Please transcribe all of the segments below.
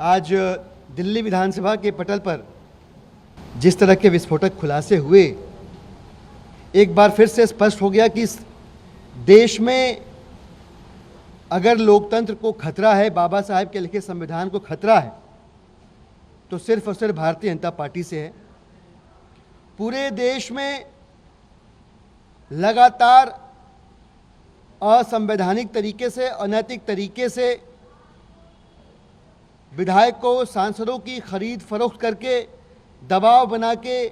आज दिल्ली विधानसभा के पटल पर जिस तरह के विस्फोटक खुलासे हुए, एक बार फिर से स्पष्ट हो गया कि इस देश में अगर लोकतंत्र को खतरा है, बाबा साहेब के लिखे संविधान को खतरा है, तो सिर्फ और सिर्फ भारतीय जनता पार्टी से है। पूरे देश में लगातार असंवैधानिक तरीके से, अनैतिक तरीके से विधायकों, सांसदों की खरीद फरोख्त करके, दबाव बना के,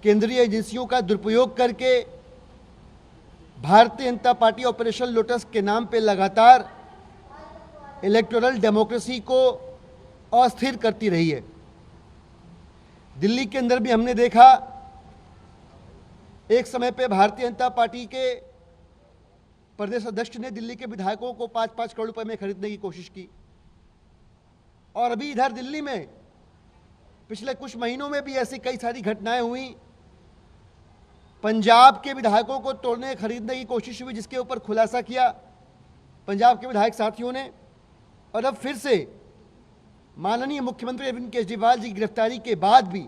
केंद्रीय एजेंसियों का दुरुपयोग करके Bharatiya Janata party operation lotus के नाम पे लगातार इलेक्टोरल डेमोक्रेसी को अस्थिर करती रही है। दिल्ली के अंदर भी हमने देखा, एक समय पे भारतीय जनता पार्टी के प्रदेश अध्यक्ष ने दिल्ली के विधायकों को 5-5 करोड़ रुपए में खरीदने की कोशिश की। और अभी इधर दिल्ली में पिछले कुछ महीनों में भी ऐसी कई सारी घटनाएं हुई। पंजाब के विधायकों को तोड़ने, खरीदने की कोशिश हुई, जिसके ऊपर खुलासा किया पंजाब के विधायक साथियों ने। और अब फिर से माननीय मुख्यमंत्री अरविंद केजरीवाल जी की गिरफ्तारी के बाद भी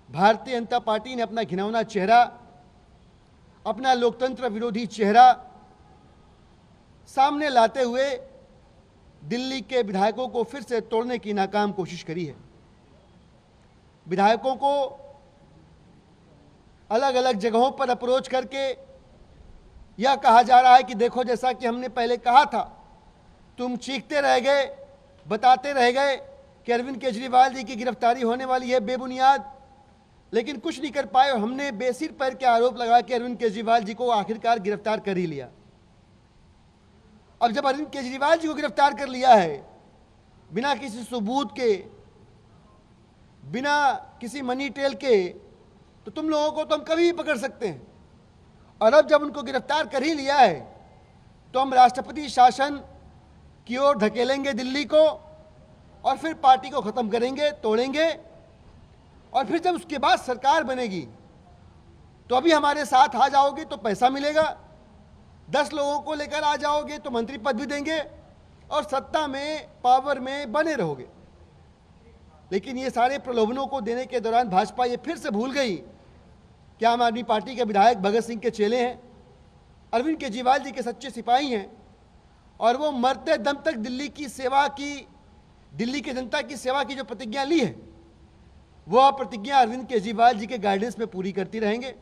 भारतीय जनता पार्टी ने अपना घिनौना चेहरा, अपना लोकतंत्र विरोधी चेहरा सामने लाते हुए दिल्ली के विधायकों को फिर से तोड़ने की नाकाम कोशिश करी है। विधायकों को अलग अलग जगहों पर अप्रोच करके यह कहा जा रहा है कि देखो, जैसा कि हमने पहले कहा था, तुम चीखते रह गए, बताते रह गए कि अरविंद केजरीवाल जी की गिरफ्तारी होने वाली है बेबुनियाद, लेकिन कुछ नहीं कर पाए। और हमने बेसिर पैर के आरोप लगा के अरविंद केजरीवाल जी को आखिरकार गिरफ्तार कर ही लिया। अब जब अरविंद केजरीवाल जी को गिरफ्तार कर लिया है, बिना किसी सबूत के, बिना किसी मनी टेल के, तो तुम लोगों को तो हम कभी भी पकड़ सकते हैं। और अब जब उनको गिरफ्तार कर ही लिया है, तो हम राष्ट्रपति शासन की ओर धकेलेंगे दिल्ली को, और फिर पार्टी को ख़त्म करेंगे, तोड़ेंगे। और फिर जब उसके बाद सरकार बनेगी, तो अभी हमारे साथ आ जाओगे तो पैसा मिलेगा, 10 लोगों को लेकर आ जाओगे तो मंत्री पद भी देंगे, और सत्ता में, पावर में बने रहोगे। लेकिन ये सारे प्रलोभनों को देने के दौरान भाजपा ये फिर से भूल गई कि आम आदमी पार्टी के विधायक भगत सिंह के चेले हैं, अरविंद केजरीवाल जी के सच्चे सिपाही हैं, और वो मरते दम तक दिल्ली की सेवा की, दिल्ली की जनता की सेवा की जो प्रतिज्ञा ली है, वह प्रतिज्ञा अरविंद केजरीवाल जी के गाइडेंस में पूरी करती रहेंगे।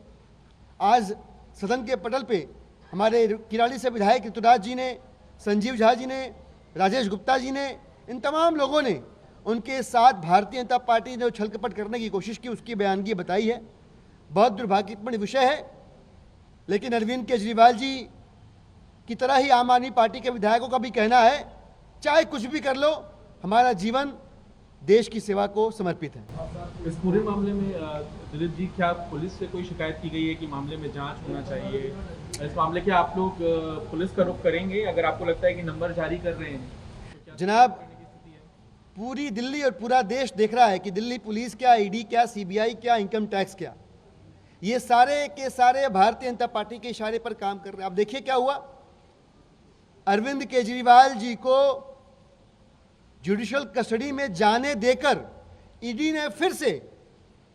आज सदन के पटल पे हमारे किराड़ी से विधायक ऋतुराज जी ने, संजीव झा जी ने, राजेश गुप्ता जी ने, इन तमाम लोगों ने उनके साथ भारतीय जनता पार्टी ने छल कपट करने की कोशिश की, उसकी बयानगी बताई है। बहुत दुर्भाग्यपूर्ण विषय है, लेकिन अरविंद केजरीवाल जी की तरह ही आम आदमी पार्टी के विधायकों का भी कहना है, चाहे कुछ भी कर लो, हमारा जीवन देश की सेवा को समर्पित है। इस पूरे मामले में दिलीप जी, क्या पुलिस से कोई शिकायत की गई है कि मामले में जांच होना चाहिए? इस मामले के आप लोग पुलिस का रुख करेंगे अगर आपको लगता है कि नंबर जारी कर रहे हैं? तो जनाब, पूरी दिल्ली और पूरा देश देख रहा है कि दिल्ली पुलिस क्या, ईडी क्या, सीबीआई क्या, इनकम टैक्स क्या, ये सारे के सारे भारतीय जनता पार्टी के इशारे पर काम कर रहे हैं। अब देखिए क्या हुआ, अरविंद केजरीवाल जी को जुडिशियल कस्टडी में जाने देकर ईडी ने फिर से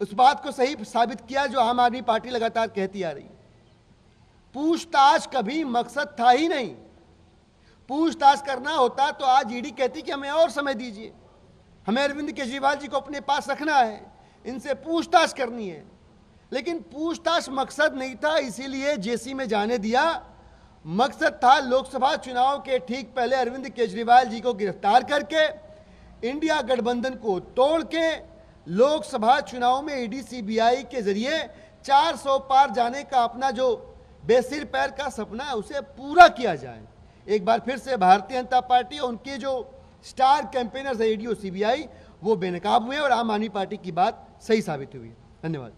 उस बात को सही साबित किया जो आम आदमी पार्टी लगातार कहती आ रही है। पूछताछ कभी मकसद था ही नहीं। पूछताछ करना होता तो आज ईडी कहती कि हमें और समय दीजिए, हमें अरविंद केजरीवाल जी को अपने पास रखना है, इनसे पूछताछ करनी है। लेकिन पूछताछ मकसद नहीं था, इसीलिए जेसी में जाने दिया। मकसद था लोकसभा चुनाव के ठीक पहले अरविंद केजरीवाल जी को गिरफ्तार करके, इंडिया गठबंधन को तोड़ के, लोकसभा चुनाव में ईडी सीबीआई के जरिए 400 पार जाने का अपना जो बेसिर पैर का सपना है, उसे पूरा किया जाए। एक बार फिर से भारतीय जनता पार्टी और उनके जो स्टार कैंपेनर्स है ईडी और सीबीआई, वो बेनकाब हुए और आम आदमी पार्टी की बात सही साबित हुई है। धन्यवाद।